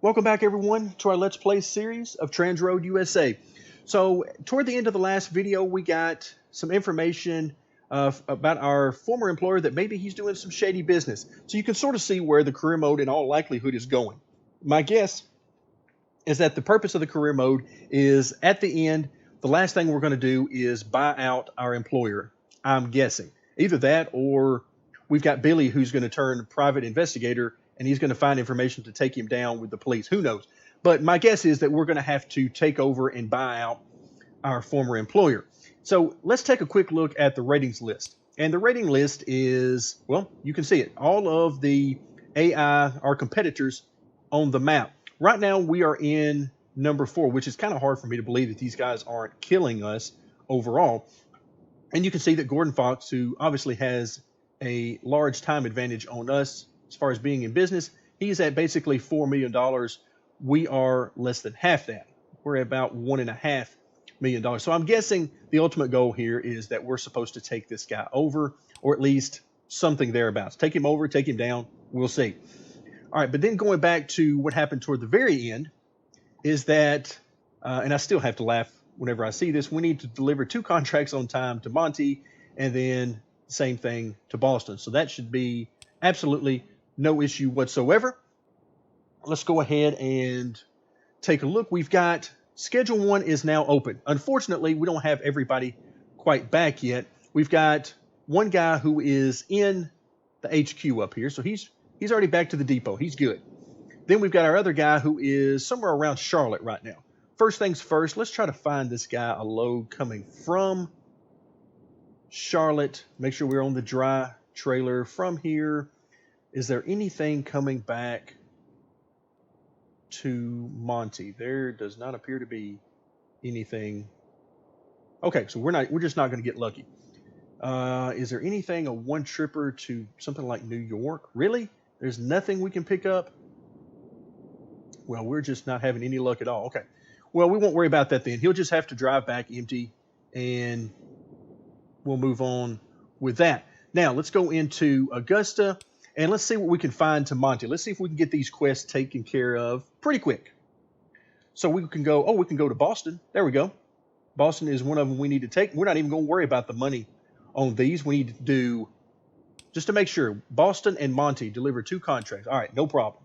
Welcome back, everyone, to our Let's Play series of TransRoad USA. So, toward the end of the last video, we got some information about our former employer that maybe he's doing some shady business. So you can sort of see where the career mode in all likelihood is going. My guess is that the purpose of the career mode is at the end, the last thing we're going to do is buy out our employer. I'm guessing. Either that or we've got Billy who's going to turn private investigator and he's going to find information to take him down with the police. Who knows? But my guess is that we're going to have to take over and buy out our former employer. So let's take a quick look at the ratings list. And the rating list is, well, you can see it. All of the AI, our competitors on the map. Right now we are in number 4, which is kind of hard for me to believe that these guys aren't killing us overall. And you can see that Gordon Fox, who obviously has a large time advantage on us as far as being in business, he's at basically $4 million. We are less than half that. We're at about $1.5 million. So I'm guessing the ultimate goal here is that we're supposed to take this guy over, or at least something thereabouts. Take him over, take him down. We'll see. All right, but then going back to what happened toward the very end is that, and I still have to laugh whenever I see this, we need to deliver 2 contracts on time to Monty, and then same thing to Boston. So that should be absolutely no issue whatsoever. Let's go ahead and take a look. We've got Schedule 1 is now open. Unfortunately, we don't have everybody quite back yet. We've got one guy who is in the HQ up here, so he's already back to the depot. He's good. Then we've got our other guy who is somewhere around Charlotte right now. First things first, let's try to find this guy a load coming from Charlotte. Make sure we're on the dry trailer from here. Is there anything coming back to Monty? There does not appear to be anything. Okay, so we're just not going to get lucky. Is there anything, a one tripper to something like New York? Really? There's nothing we can pick up? Well, we're just not having any luck at all. Okay. Well, we won't worry about that then. He'll just have to drive back empty, and we'll move on with that. Now, let's go into Augusta, and let's see what we can find to Monty. Let's see if we can get these quests taken care of pretty quick. So we can go, we can go to Boston. There we go. Boston is one of them we need to take. We're not even going to worry about the money on these. We need to do, just to make sure, Boston and Monty deliver 2 contracts. All right, no problem.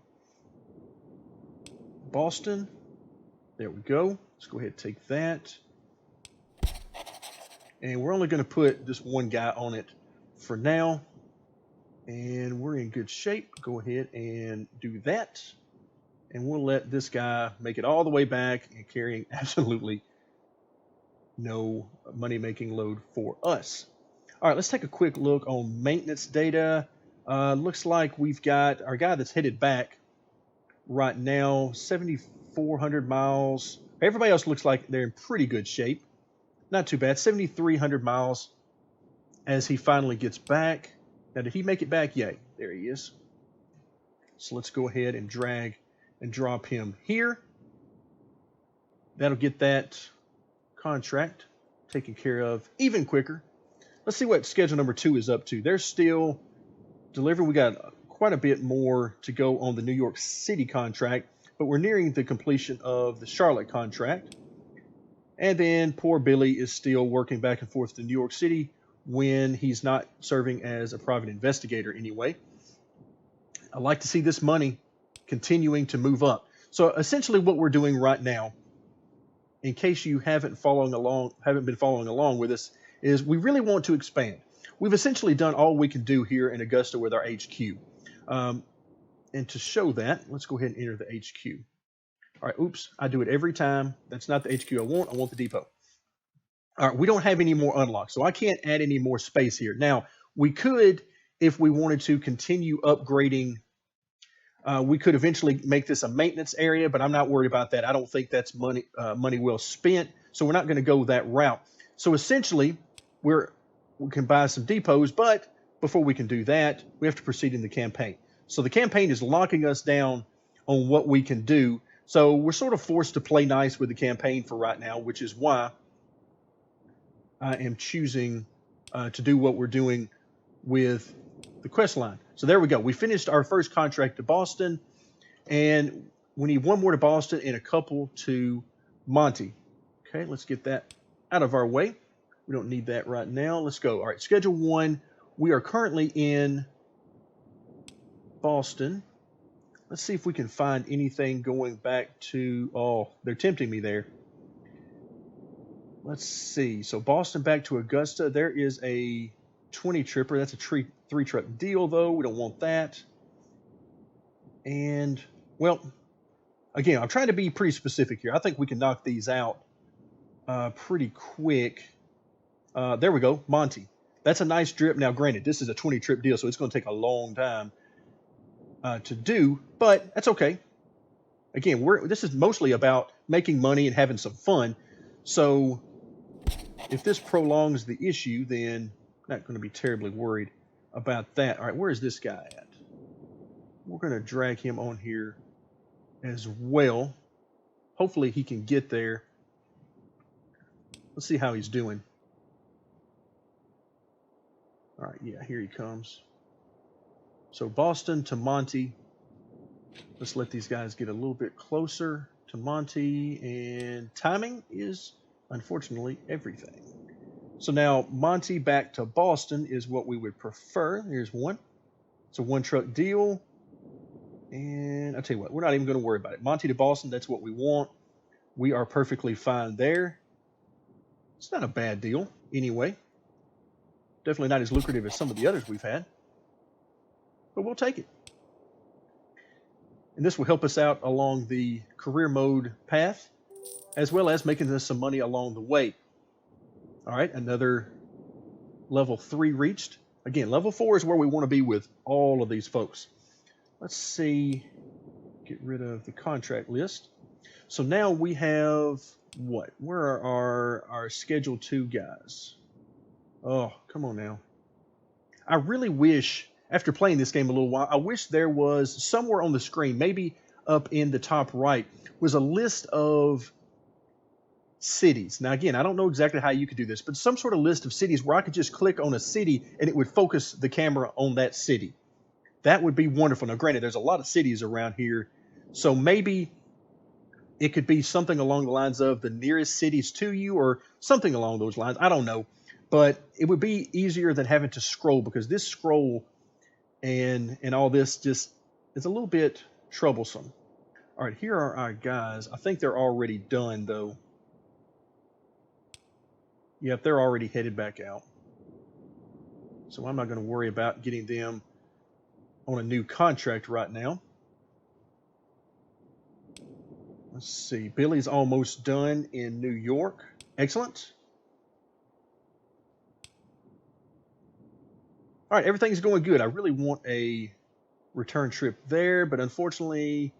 Boston. There we go. Let's go ahead and take that. And we're only going to put this one guy on it for now. And we're in good shape. Go ahead and do that. And we'll let this guy make it all the way back and carrying absolutely no money-making load for us. All right, let's take a quick look on maintenance data. Looks like we've got our guy that's headed back right now, 7,400 miles. Everybody else looks like they're in pretty good shape. Not too bad, 7,300 miles as he finally gets back. Now, did he make it back? Yay, there he is. So let's go ahead and drag and drop him here. That'll get that contract taken care of even quicker. Let's see what schedule number 2 is up to. They're still delivering. We got quite a bit more to go on the New York City contract, but we're nearing the completion of the Charlotte contract. And then poor Billy is still working back and forth to New York City when he's not serving as a private investigator anyway. I like to see this money continuing to move up. So essentially what we're doing right now, in case you haven't been following along with us, is we really want to expand. We've essentially done all we can do here in Augusta with our HQ. And to show that, let's go ahead and enter the HQ. All right, oops, I do it every time. That's not the HQ I want the depot. All right, we don't have any more unlocks, so I can't add any more space here. Now, we could, if we wanted to continue upgrading, we could eventually make this a maintenance area, but I'm not worried about that. I don't think that's money well spent, so we're not going to go that route. So essentially, we can buy some depots, but before we can do that, we have to proceed in the campaign. So the campaign is locking us down on what we can do. So we're sort of forced to play nice with the campaign for right now, which is why I am choosing to do what we're doing with the quest line. So there we go. We finished our first contract to Boston, and We need one more to Boston and a couple to Monty. Okay, let's get that out of our way. We don't need that right now. Let's go. All right, schedule 1. We are currently in Boston. Let's see if we can find anything going back to, oh, they're tempting me there. Let's see. So Boston back to Augusta. There is a 20 tripper. That's a 3-truck deal, though. We don't want that. And, well, again, I'm trying to be pretty specific here. I think we can knock these out pretty quick. There we go, Monty. That's a nice drip. Now, granted, this is a 20-trip deal, so it's going to take a long time to do, but that's okay. Again, this is mostly about making money and having some fun. So if this prolongs the issue, then I'm not going to be terribly worried about that. All right, where is this guy at? We're going to drag him on here as well. Hopefully he can get there. Let's see how he's doing. All right, yeah, here he comes. So Boston to Monty. Let's let these guys get a little bit closer to Monty. And timing is, unfortunately, everything. So now Monty back to Boston is what we would prefer. Here's one. It's a 1-truck deal. And I'll tell you what, we're not even going to worry about it. Monty to Boston, that's what we want. We are perfectly fine there. It's not a bad deal anyway. Definitely not as lucrative as some of the others we've had. But we'll take it. And this will help us out along the career mode path, as well as making us some money along the way. All right, another level 3 reached. Again, level 4 is where we want to be with all of these folks. Let's see, get rid of the contract list. So now we have what? Where are our Schedule 2 guys? Oh, come on now. I really wish, after playing this game a little while, I wish there was somewhere on the screen, maybe up in the top right, was a list of cities. Now, again, I don't know exactly how you could do this, but some sort of list of cities where I could just click on a city and it would focus the camera on that city. That would be wonderful. Now, granted, there's a lot of cities around here, so maybe it could be something along the lines of the nearest cities to you or something along those lines. I don't know. But it would be easier than having to scroll, because this scroll and all this just is a little bit troublesome. All right, here are our guys. I think they're already done, though. Yep, they're already headed back out. So I'm not going to worry about getting them on a new contract right now. Let's see. Billy's almost done in New York. Excellent. All right, everything's going good. I really want a return trip there, but unfortunately,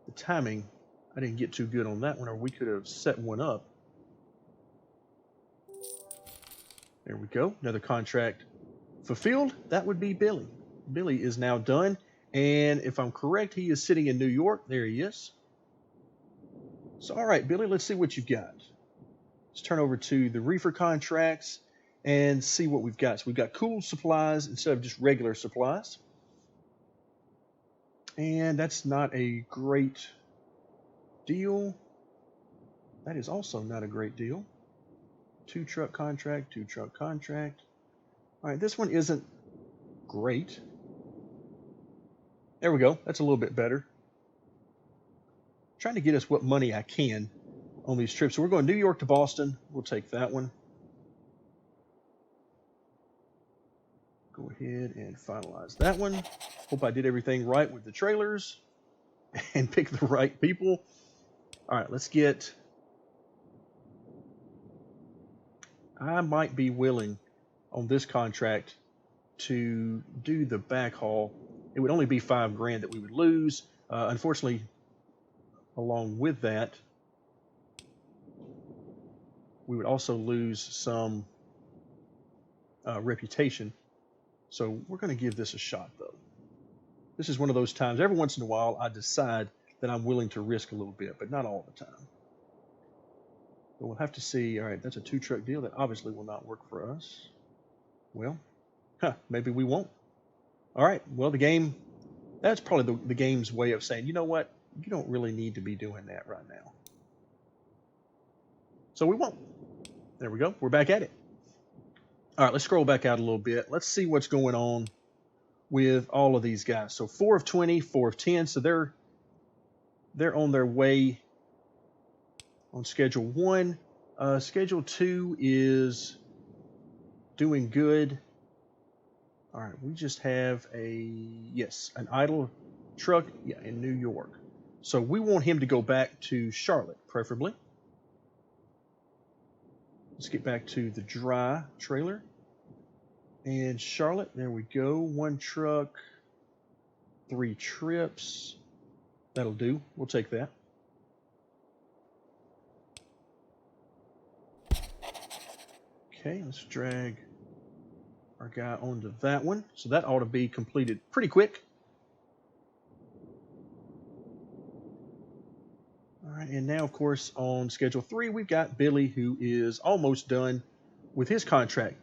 the timing, I didn't get too good on that one, or we could have set one up. There we go. Another contract fulfilled. That would be Billy. Billy is now done. And if I'm correct, he is sitting in New York. There he is. So, all right, Billy, let's see what you've got. Let's turn over to the reefer contracts and see what we've got. So we've got cooled supplies instead of just regular supplies. And that's not a great deal. That is also not a great deal. 2-truck contract, 2-truck contract. All right, this one isn't great. There we go. That's a little bit better. Trying to get us what money I can on these trips. So we're going New York to Boston. We'll take that one. Go ahead and finalize that one. Hope I did everything right with the trailers and pick the right people. All right, let's get... I might be willing on this contract to do the backhaul. It would only be $5,000 that we would lose. Unfortunately, along with that, we would also lose some reputation. So we're going to give this a shot, though. This is one of those times, every once in a while, I decide that I'm willing to risk a little bit, but not all the time. But we'll have to see. All right, that's a 2-truck deal. That obviously will not work for us. Well, maybe we won't. All right, well, the game, that's probably the game's way of saying, you know what, You don't really need to be doing that right now. So we won't. There we go. We're back at it. All right, let's scroll back out a little bit. Let's see what's going on with all of these guys. So 4 of 20, 4 of 10. So they're on their way on schedule 1. Schedule 2 is doing good. All right, we just have an idle truck in New York. So we want him to go back to Charlotte, preferably. Let's get back to the dry trailer. And Charlotte, there we go. 1 truck, 3 trips. That'll do. We'll take that. Okay, let's drag our guy onto that one. So that ought to be completed pretty quick. All right, and now, of course, on schedule 3, we've got Billy, who is almost done with his contract.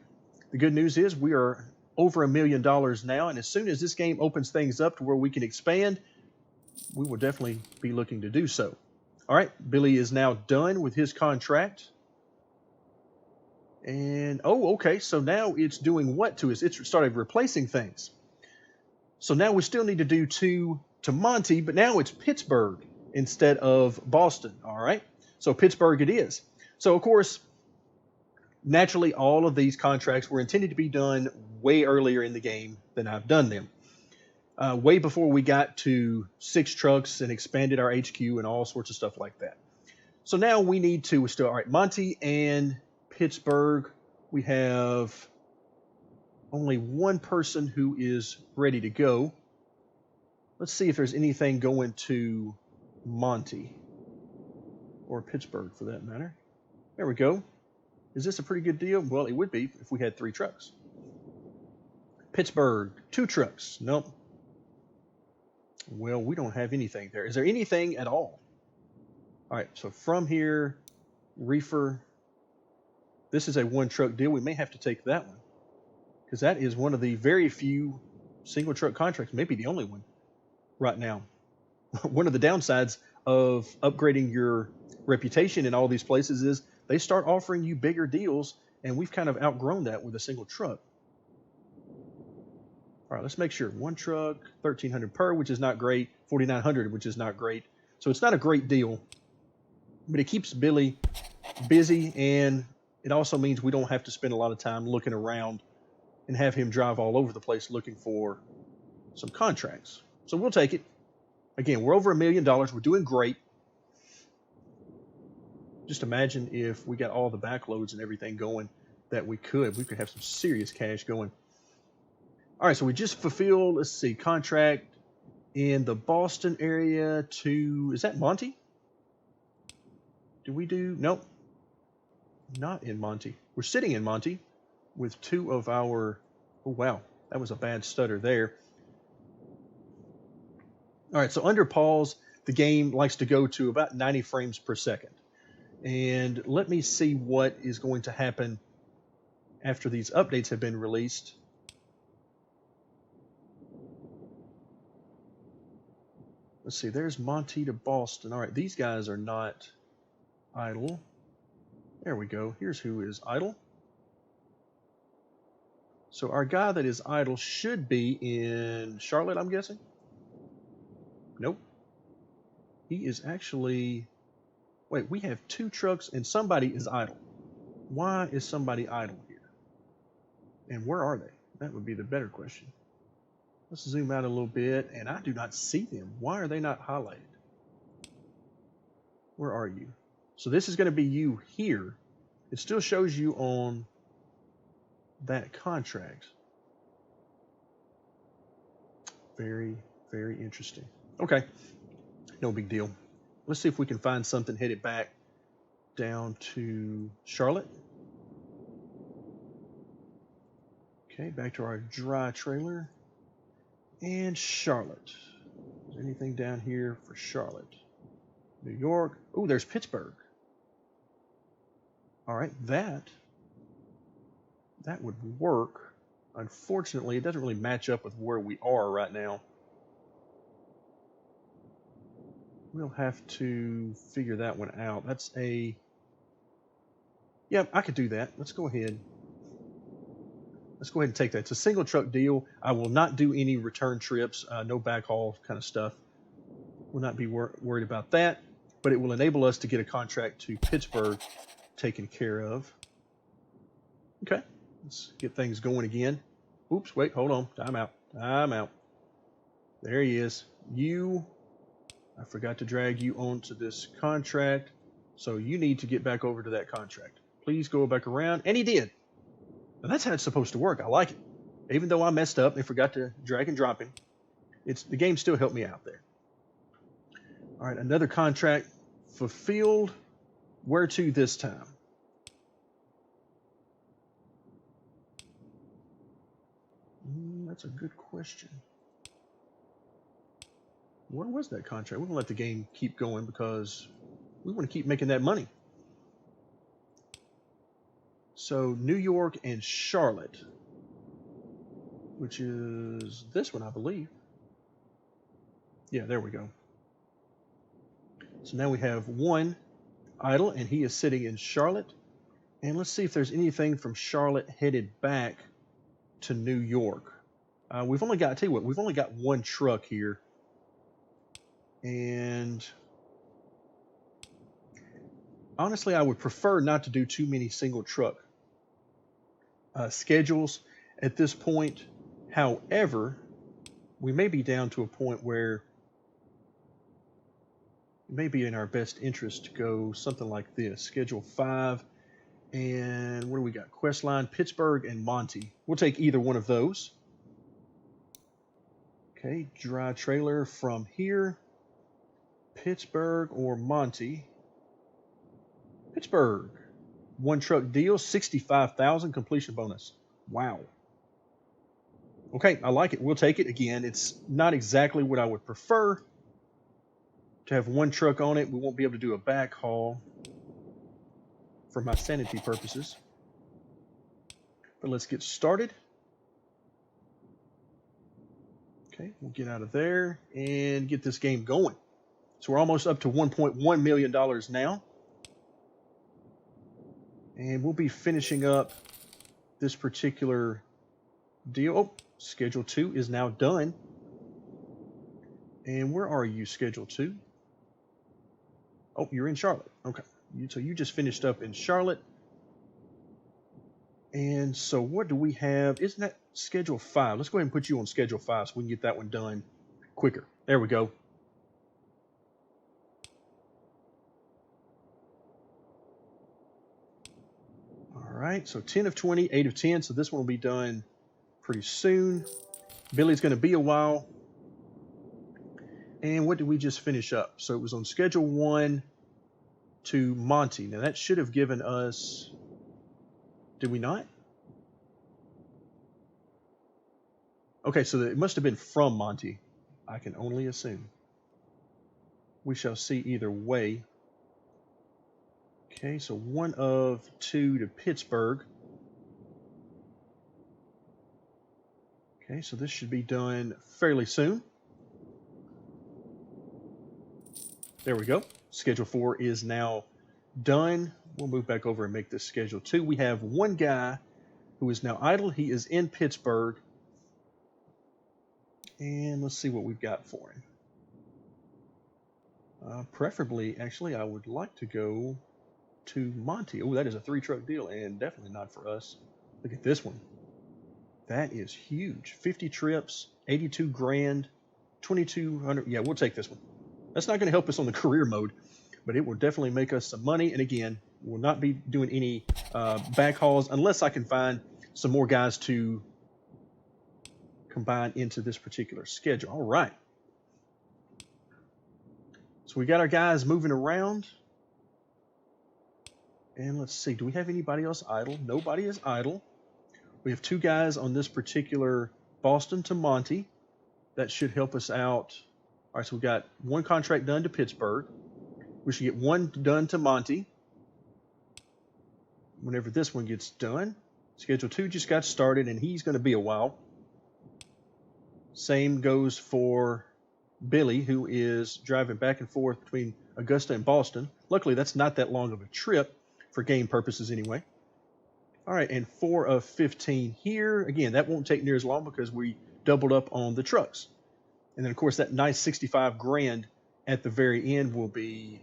The good news is we are over $1 million now, and as soon as this game opens things up to where we can expand, we will definitely be looking to do so. All right, Billy is now done with his contract. And, okay, so now it's doing what to us? It started replacing things. So now we still need to do 2 to Monty, but now it's Pittsburgh instead of Boston, all right? So Pittsburgh it is. So, of course, naturally, all of these contracts were intended to be done way earlier in the game than I've done them. Way before we got to 6 trucks and expanded our HQ and all sorts of stuff like that. So now we need to all right, Monty and Pittsburgh, we have only 1 person who is ready to go. Let's see if there's anything going to Monty or Pittsburgh for that matter. There we go. Is this a pretty good deal? Well, it would be if we had 3 trucks. Pittsburgh, 2 trucks. Nope. Well, we don't have anything there. Is there anything at all? All right, so from here, reefer. This is a 1 truck deal. We may have to take that one because that is one of the very few single truck contracts, maybe the only one right now. One of the downsides of upgrading your reputation in all these places is they start offering you bigger deals, and we've kind of outgrown that with a single truck. All right, let's make sure. 1 truck, 1,300 per, which is not great. 4,900, which is not great. So it's not a great deal, but it keeps Billy busy, and it also means we don't have to spend a lot of time looking around and have him drive all over the place looking for some contracts. So we'll take it. Again, we're over $1 million. We're doing great. Just imagine if we got all the backloads and everything going that we could. We could have some serious cash going. All right, so we just fulfilled, let's see, contract in the Boston area to, is that Monty? Do we do, nope, not in Monty. We're sitting in Monty with 2 of our, oh wow, that was a bad stutter there. All right, so under pause, the game likes to go to about 90 frames per second. And let me see what is going to happen after these updates have been released. Let's see, there's Monty to Boston. All right, these guys are not idle. There we go. Here's who is idle. So our guy that is idle should be in Charlotte, I'm guessing. Nope. He is actually, wait, we have 2 trucks and somebody is idle. Why is somebody idle here? And where are they? That would be the better question. Let's zoom out a little bit, and I do not see them. Why are they not highlighted? Where are you? So this is going to be you here. It still shows you on that contract. Very, very interesting. Okay, no big deal. Let's see if we can find something headed back down to Charlotte. Okay, back to our dry trailer. And Charlotte. Is there anything down here for Charlotte? New York. Oh, there's Pittsburgh. All right, that would work. Unfortunately, it doesn't really match up with where we are right now. We'll have to figure that one out. That's a... Yeah, I could do that. Let's go ahead. Let's go ahead and take that. It's a single truck deal. I will not do any return trips, no backhaul kind of stuff. We'll not be worried about that, but it will enable us to get a contract to Pittsburgh taken care of. Okay, let's get things going again. Oops, wait, hold on. Time out. Time out. There he is. I forgot to drag you onto this contract, so you need to get back over to that contract. Please go back around. And he did. Now that's how it's supposed to work. I like it. Even though I messed up and forgot to drag and drop him, the game still helped me out there. All right, another contract fulfilled. Where to this time? That's a good question. Where was that contract? We're going to let the game keep going because we want to keep making that money. So New York and Charlotte, which is this one, I believe. Yeah, there we go. So now we have one idle, and he is sitting in Charlotte. And let's see if there's anything from Charlotte headed back to New York. We've only got, I tell you what, we've only got one truck here. And honestly, I would prefer not to do too many single truck schedules at this point. However, we may be down to a point where it may be in our best interest to go something like this. Schedule 5. And what do we got? Questline, Pittsburgh, and Monty. We'll take either one of those. Okay, dry trailer from here. Pittsburgh or Monty. Pittsburgh. One truck deal, 65,000 completion bonus. Wow. Okay, I like it. We'll take it. Again, it's not exactly what I would prefer to have one truck on it. We won't be able to do a back haul for my sanity purposes. But let's get started. Okay, we'll get out of there and get this game going. So we're almost up to $1.1 million now. And we'll be finishing up this particular deal. Oh, Schedule 2 is now done. And where are you, Schedule 2? Oh, you're in Charlotte. Okay. So you just finished up in Charlotte. And so what do we have? Isn't that Schedule 5? Let's go ahead and put you on Schedule 5 so we can get that one done quicker. There we go. All right, so 10 of 20, 8 of 10. So this one will be done pretty soon. Billy's going to be a while. And what did we just finish up? So it was on Schedule 1 to Monty. Now that should have given us... Did we not? Okay, so it must have been from Monty. I can only assume. We shall see either way. Okay, so 1 of 2 to Pittsburgh. Okay, so this should be done fairly soon. There we go. Schedule 4 is now done. We'll move back over and make this Schedule 2. We have one guy who is now idle. He is in Pittsburgh. And let's see what we've got for him. Preferably, actually, I would like to go to Monty. Oh, that is a 3-truck deal, and definitely not for us. Look at this one. That is huge. 50 trips, 82 grand, 2,200. Yeah, we'll take this one. That's not going to help us on the career mode, but it will definitely make us some money. And again, we'll not be doing any back hauls unless I can find some more guys to combine into this particular schedule. All right. So we got our guys moving around. And let's see, do we have anybody else idle? Nobody is idle. We have 2 guys on this particular Boston to Monty. That should help us out. All right, so we got 1 contract done to Pittsburgh. We should get 1 done to Monty. Whenever this one gets done. Schedule 2 just got started, and he's going to be a while. Same goes for Billy, who is driving back and forth between Augusta and Boston. Luckily, that's not that long of a trip for game purposes anyway. All right, and 4 of 15 here. Again, that won't take near as long because we doubled up on the trucks. And then, of course, that nice 65 grand at the very end will be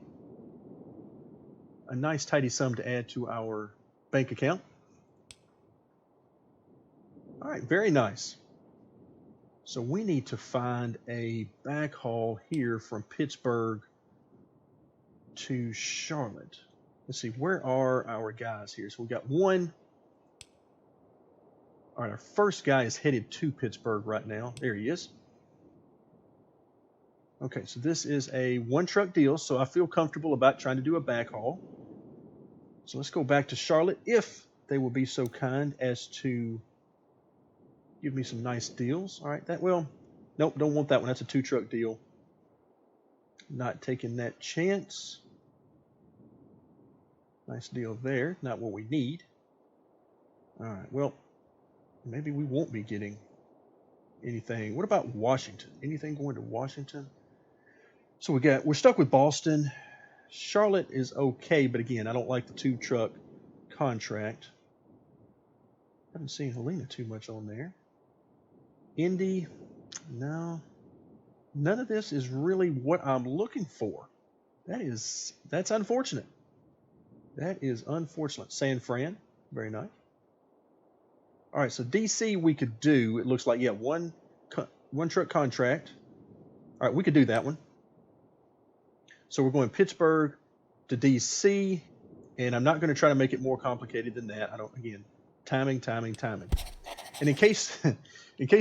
a nice tidy sum to add to our bank account. All right, very nice. So we need to find a backhaul here from Pittsburgh to Charlotte. Let's see, where are our guys here? So we got one. All right, our first guy is headed to Pittsburgh right now. There he is. Okay, so this is a one truck deal, so I feel comfortable about trying to do a backhaul. So let's go back to Charlotte if they will be so kind as to give me some nice deals. All right, nope, don't want that one. That's a 2 truck deal. Not taking that chance. Nice deal there. Not what we need. All right, well, maybe we won't be getting anything. What about Washington? Anything going to Washington? So we're stuck with Boston. Charlotte is okay, but again, I don't like the 2 truck contract. I haven't seen Helena too much on there. Indy, no. None of this is really what I'm looking for. That's unfortunate. That is unfortunate. San Fran, very nice. All right, so DC we could do. It looks like, yeah, one truck contract. All right, we could do that one. So we're going Pittsburgh to DC, and I'm not going to try to make it more complicated than that. Again, timing. And in case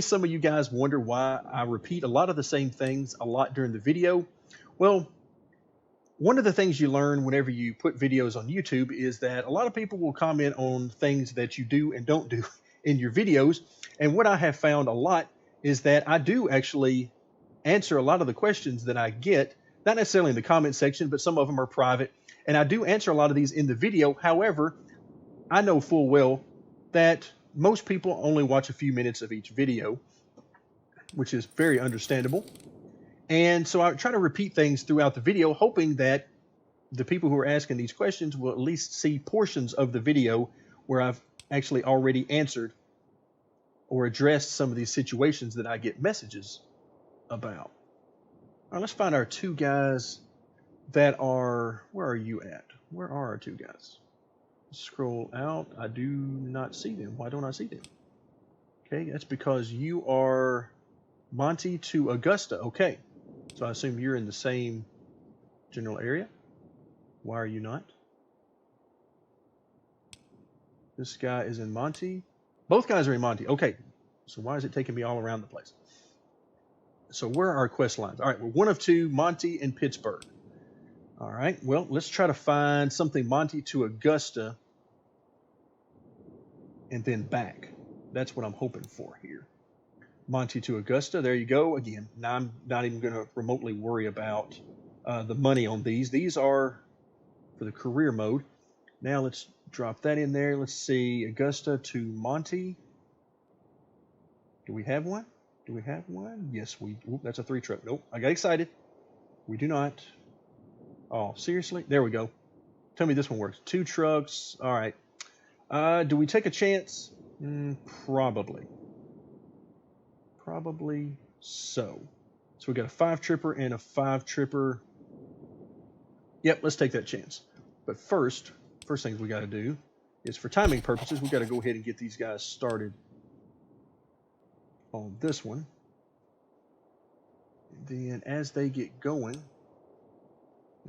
some of you guys wonder why I repeat a lot of the same things a lot during the video, well, one of the things you learn whenever you put videos on YouTube is that a lot of people will comment on things that you do and don't do in your videos. And what I have found a lot is that I do actually answer a lot of the questions that I get, not necessarily in the comment section, but some of them are private. And I do answer a lot of these in the video. However, I know full well that most people only watch a few minutes of each video, which is very understandable. And so I try to repeat things throughout the video, hoping that the people who are asking these questions will at least see portions of the video where I've actually already answered or addressed some of these situations that I get messages about. All right, let's find our 2 guys that are, where are you at? Where are our 2 guys? Scroll out. I do not see them. Why don't I see them? Okay, that's because you are Monty to Augusta. Okay, so I assume you're in the same general area. Why are you not? This guy is in Monty. Both guys are in Monty. Okay, so why is it taking me all around the place? So where are our quest lines? All right, we're 1 of 2, Monty and Pittsburgh. All right, well, let's try to find something Monty to Augusta and then back. That's what I'm hoping for here. Monty to Augusta, there you go. Again, now I'm not even going to remotely worry about the money on these. These are for the career mode. Now let's drop that in there. Let's see, Augusta to Monty. Do we have one? Do we have one? Yes, that's a 3 truck. Nope, I got excited. We do not. Oh, seriously? There we go. Tell me this one works. 2 trucks. All right. Do we take a chance? Probably. Probably so. So we got a 5 tripper and a 5 tripper. Yep, let's take that chance. But first things we got to do is, for timing purposes, we got to go ahead and get these guys started on this one. And then as they get going,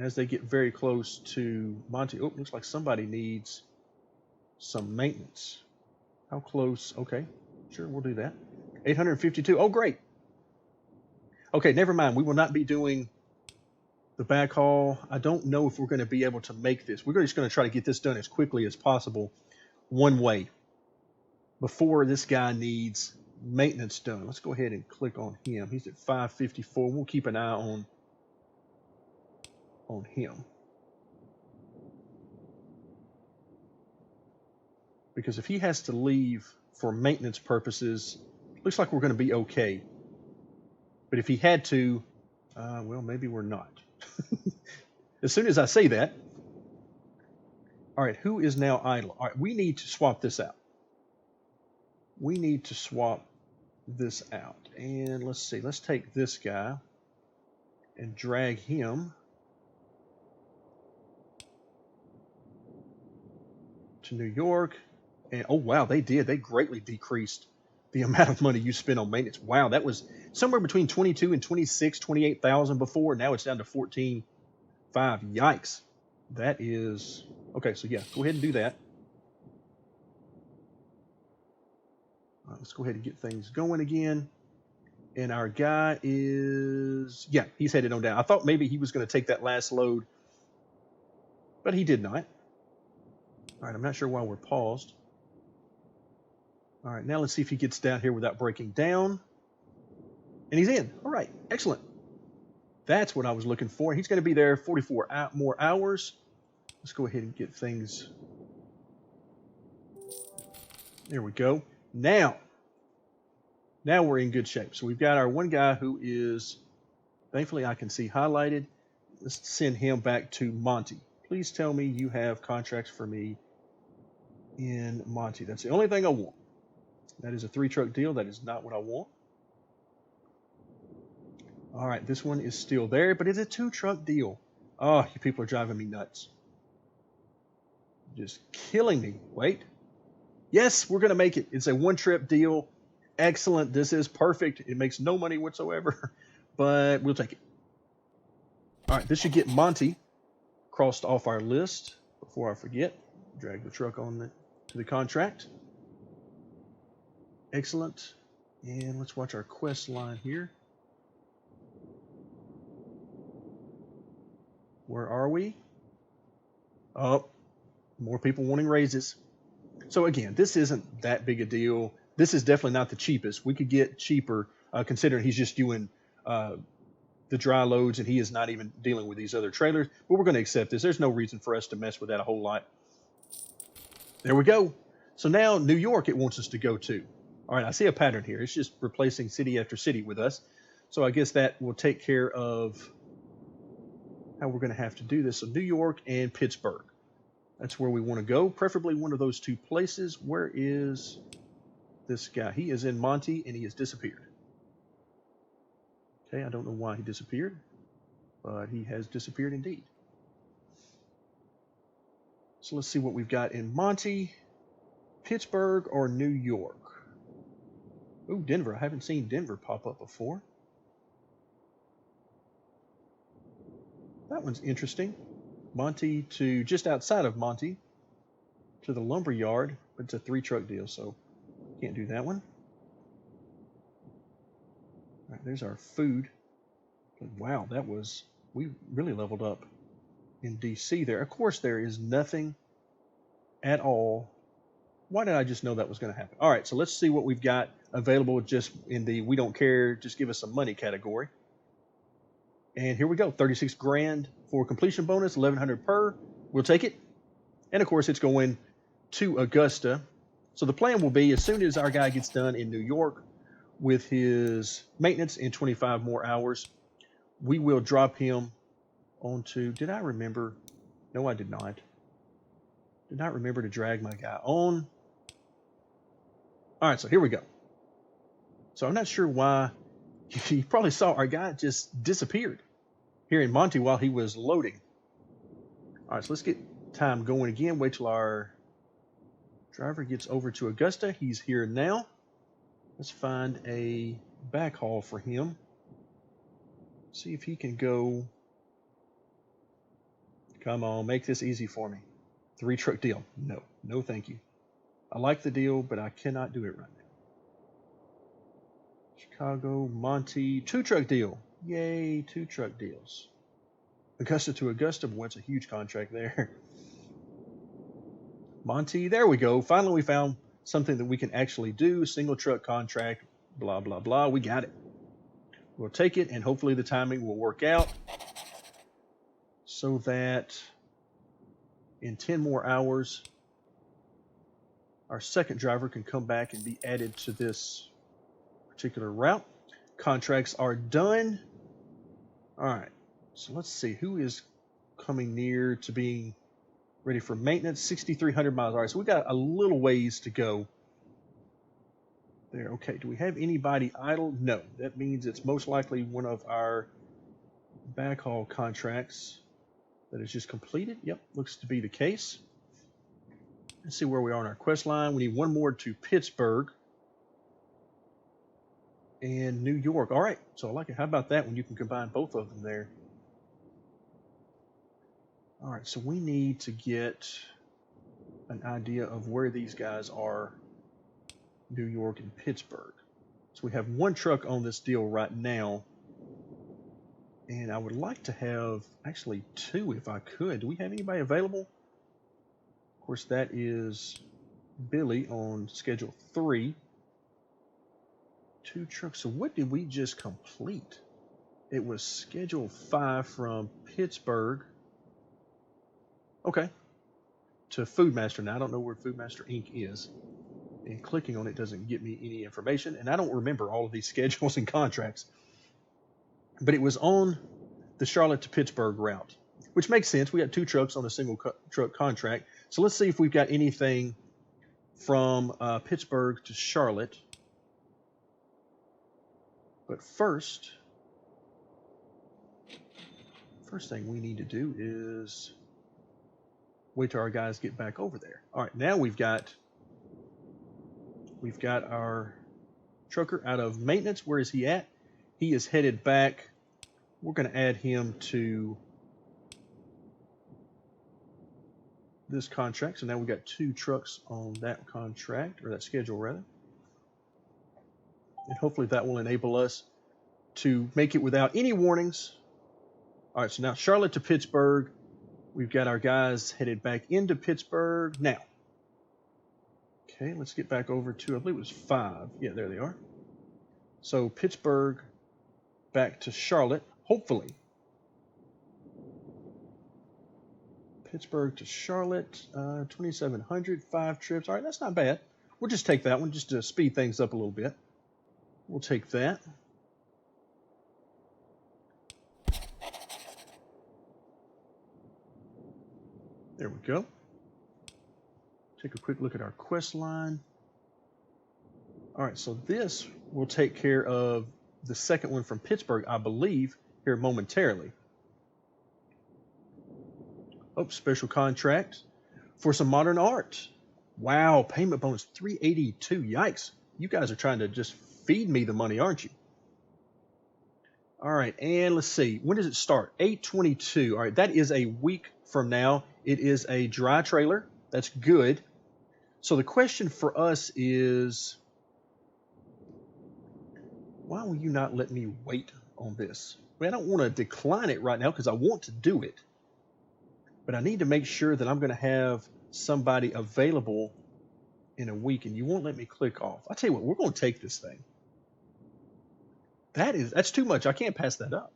as they get very close to Monty, oh, looks like somebody needs some maintenance. How close? Okay, sure, we'll do that. 852. Oh, great. Okay, never mind. We will not be doing the backhaul. I don't know if we're going to be able to make this. We're just going to try to get this done as quickly as possible, one way, before this guy needs maintenance done. Let's go ahead and click on him. He's at 554. We'll keep an eye on him, because if he has to leave for maintenance purposes, looks like we're going to be okay. But if he had to, Well, maybe we're not. As soon as I say that, all right, who is now idle? All right, we need to swap this out. We need to swap this out. And let's see, let's take this guy and drag him to New York. And oh, wow, they did. They greatly decreased the amount of money you spend on maintenance. Wow, that was somewhere between 22 and 26, 28,000 before. Now it's down to 14.5. Yikes. That is okay. So yeah, go ahead and do that. Let's go ahead and get things going again. And our guy is, yeah, he's headed on down. I thought maybe he was going to take that last load, but he did not. All right, I'm not sure why we're paused. All right, now let's see if he gets down here without breaking down. And he's in. All right, excellent. That's what I was looking for. He's going to be there 44 more hours. Let's go ahead and get things. There we go. Now we're in good shape. So we've got our one guy who is, thankfully I can see highlighted. Let's send him back to Monty. Please tell me you have contracts for me in Monty. That's the only thing I want. That is a 3-truck deal. That is not what I want. All right, this one is still there, but it's a 2-truck deal. Oh, you people are driving me nuts. Just killing me. Wait. Yes, we're going to make it. It's a 1-trip deal. Excellent. This is perfect. It makes no money whatsoever, but we'll take it. All right, this should get Monty crossed off our list. Before I forget, drag the truck on to the contract. Excellent. And let's watch our quest line here. Where are we? Oh, more people wanting raises. So again, this isn't that big a deal. This is definitely not the cheapest. We could get cheaper, considering he's just doing the dry loads and he is not even dealing with these other trailers. But we're going to accept this. There's no reason for us to mess with that a whole lot. There we go. So now New York it wants us to go to. All right, I see a pattern here. It's just replacing city after city with us. So I guess that will take care of how we're going to have to do this. So New York and Pittsburgh. That's where we want to go, preferably one of those two places. Where is this guy? He is in Monty and he has disappeared. Okay, I don't know why he disappeared, but he has disappeared indeed. So let's see what we've got in Monty, Pittsburgh, or New York. Oh, Denver. I haven't seen Denver pop up before. That one's interesting. Monty to just outside of Monty to the lumber yard, but it's a 3-truck deal, so can't do that one. All right, there's our food. Wow, we really leveled up in DC there. Of course, there is nothing at all. Why did I just know that was going to happen? All right, so let's see what we've got available just in the we don't care, just give us some money category. And here we go, 36 grand for completion bonus, 1,100 per. We'll take it. And of course, it's going to Augusta. So the plan will be as soon as our guy gets done in New York with his maintenance in 25 more hours, we will drop him onto, did I remember? No, I did not. Did not remember to drag my guy on. All right, so here we go. So I'm not sure why. You probably saw our guy just disappeared here in Monty while he was loading. All right, so let's get time going again. Wait till our driver gets over to Augusta. He's here now. Let's find a backhaul for him. See if he can go. Come on, make this easy for me. 3-truck deal. No, thank you. I like the deal, but I cannot do it right now. Chicago, Monty, 2-truck deal. Yay, 2-truck deals. Augusta to Augusta, boy, it's a huge contract there. Monty, there we go. Finally, we found something that we can actually do. Single truck contract, blah, blah, blah. We got it. We'll take it, and hopefully the timing will work out so that in 10 more hours, our second driver can come back and be added to this particular route. Contracts are done. All right, so let's see who is coming near to being ready for maintenance. 6,300 miles. All right, so we got a little ways to go there. Okay, do we have anybody idle? No, that means it's most likely one of our backhaul contracts that is just completed. Yep, looks to be the case. Let's see where we are on our quest line. We need one more to Pittsburgh and New York. All right, so I like it. How about that when you can combine both of them there? All right, so we need to get an idea of where these guys are, New York and Pittsburgh. So we have one truck on this deal right now, and I would like to have actually two if I could. Do we have anybody available? Of course, that is Billy on schedule 3. 2 trucks. So what did we just complete? It was schedule 5 from Pittsburgh. Okay. To Foodmaster. Now I don't know where Foodmaster Inc. is. And clicking on it doesn't get me any information. And I don't remember all of these schedules and contracts. But it was on the Charlotte to Pittsburgh route, which makes sense. We got 2 trucks on a single truck contract. So let's see if we've got anything from Pittsburgh to Charlotte. But first thing we need to do is wait till our guys get back over there. All right, now we've got our trucker out of maintenance. Where is he at? He is headed back. We're going to add him to this contract. So now we've got 2 trucks on that contract, or that schedule rather. And hopefully that will enable us to make it without any warnings. All right, so now Charlotte to Pittsburgh. We've got our guys headed back into Pittsburgh now. Okay, let's get back over to, I believe it was 5. Yeah, there they are. So Pittsburgh back to Charlotte, hopefully. Pittsburgh to Charlotte, 2,700, 5 trips. All right, that's not bad. We'll just take that one just to speed things up a little bit. We'll take that. There we go. Take a quick look at our quest line. All right, so this will take care of the second one from Pittsburgh, I believe, here momentarily. Oh, special contract for some modern art. Wow, payment bonus 382. Yikes. You guys are trying to just feed me the money, aren't you? All right, and let's see. When does it start? 8/22. All right, that is a week from now. It is a dry trailer. That's good. So the question for us is, why will you not let me wait on this? Well, I don't want to decline it right now because I want to do it. But I need to make sure that I'm going to have somebody available in a week, and you won't let me click off. I'll tell you what, we're going to take this thing. That's too much. I can't pass that up.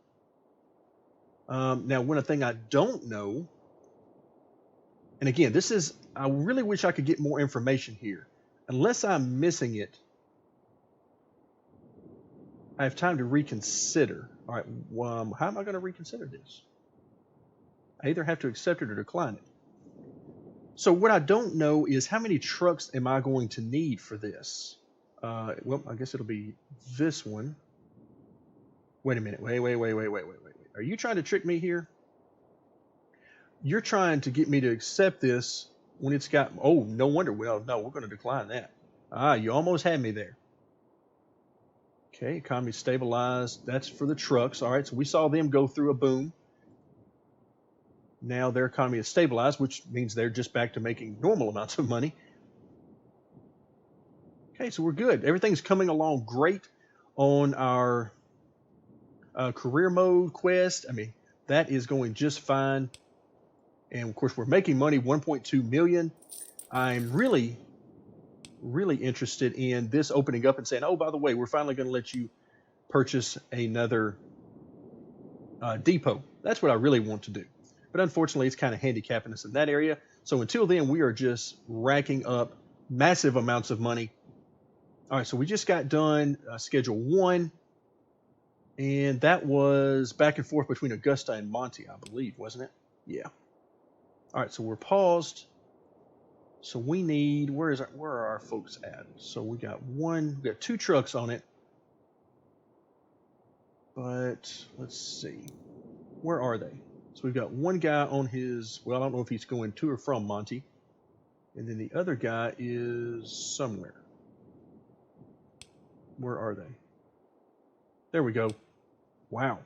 Now, one thing I don't know, and again, I really wish I could get more information here. Unless I'm missing it, I have time to reconsider. All right, how am I going to reconsider this? I either have to accept it or decline it. So what I don't know is how many trucks am I going to need for this? Well, I guess it'll be this one. Wait a minute. Wait. Are you trying to trick me here? You're trying to get me to accept this when it's got, oh, no wonder. Well, no, we're going to decline that. You almost had me there. Okay, economy stabilized. That's for the trucks. All right, so we saw them go through a boom. Now their economy is stabilized, which means they're just back to making normal amounts of money. Okay, so we're good. Everything's coming along great on our career mode quest. I mean, that is going just fine. And of course, we're making money, 1.2 million. I'm really interested in this opening up and saying, oh, by the way, we're finally going to let you purchase another depot. That's what I really want to do. But unfortunately, it's kind of handicapping us in that area. So until then, we are just racking up massive amounts of money. All right, so we just got done Schedule 1. And that was back and forth between Augusta and Monty, I believe, wasn't it? Yeah. All right, so we're paused. So we need, where are our folks at? So we got two trucks on it. But let's see. Where are they? So we've got one guy on his, well, I don't know if he's going to or from Monty. And then the other guy is somewhere. Where are they? There we go. Wow.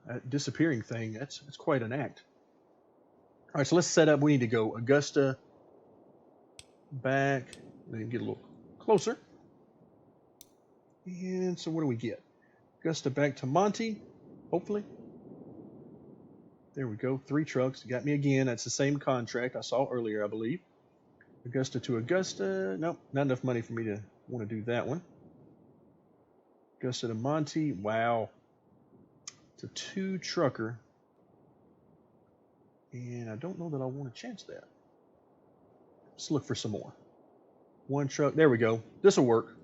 That disappearing thing, that's quite an act. All right, so let's set up. We need to go Augusta back. Let me get a little closer. And so what do we get? Augusta back to Monty, hopefully. There we go. 3 trucks. Got me again. That's the same contract I saw earlier, I believe. Augusta to Augusta. Nope, not enough money for me to want to do that one. Augusta to Monty. Wow. It's a 2 trucker. And I don't know that I want to chance that. Let's look for some more. 1 truck. There we go. This will work.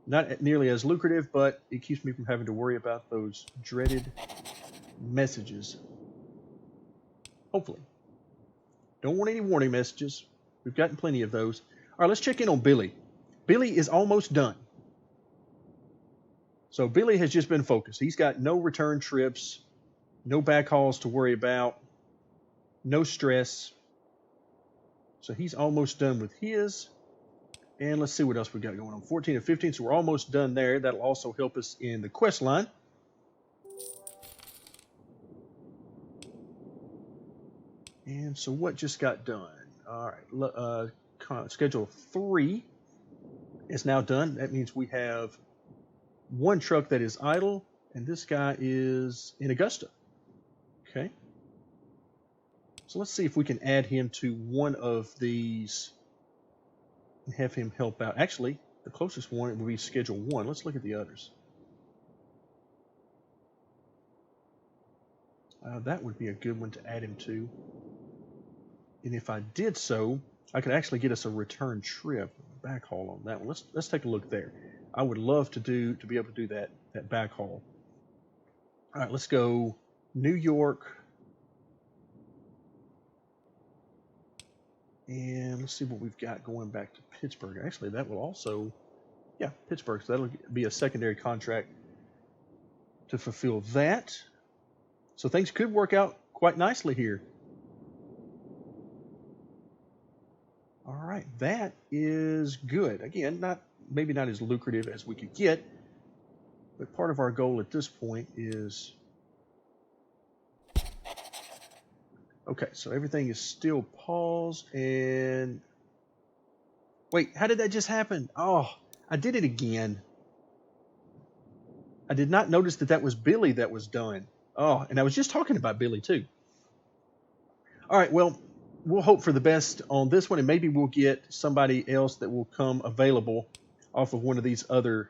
Not nearly as lucrative, but it keeps me from having to worry about those dreaded messages. Hopefully. Don't want any warning messages. We've gotten plenty of those. All right, let's check in on Billy. Billy is almost done. So Billy has just been focused. He's got no return trips, no backhauls to worry about, no stress. So he's almost done with his. And let's see what else we got going on. 14 and 15, so we're almost done there. That'll also help us in the quest line. And so what just got done? All right, schedule 3 is now done. That means we have 1 truck that is idle, and this guy is in Augusta. Okay. So let's see if we can add him to one of these and have him help out. Actually, the closest one would be schedule 1. Let's look at the others. That would be a good one to add him to. And if I did so, I could actually get us a return trip backhaul on that one. Let's take a look there. I would love to be able to do that backhaul. All right, let's go New York. And let's see what we've got going back to Pittsburgh. Actually, that will also, yeah, Pittsburgh. So that'll be a secondary contract to fulfill that. So things could work out quite nicely here. All right, that is good. Again, maybe not as lucrative as we could get, but part of our goal at this point is, okay, so everything is still paused, and wait, how did that just happen? Oh, I did it again. I did not notice that was Billy that was done. Oh, and I was just talking about Billy too. All right, well, we'll hope for the best on this one, and maybe we'll get somebody else that will come available off of one of these other.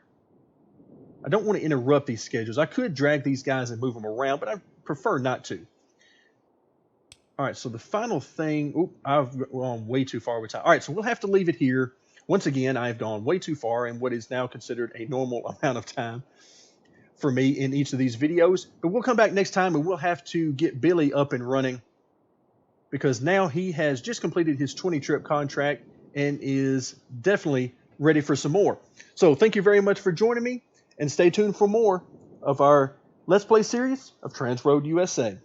I don't want to interrupt these schedules. I could drag these guys and move them around, but I prefer not to. All right, so the final thing, I've gone way too far with time. All right, so we'll have to leave it here. Once again, I've gone way too far in what is now considered a normal amount of time for me in each of these videos. But we'll come back next time, and we'll have to get Billy up and running, because now he has just completed his 20-trip contract and is definitely ready for some more. So thank you very much for joining me, and stay tuned for more of our Let's Play series of TransRoad USA.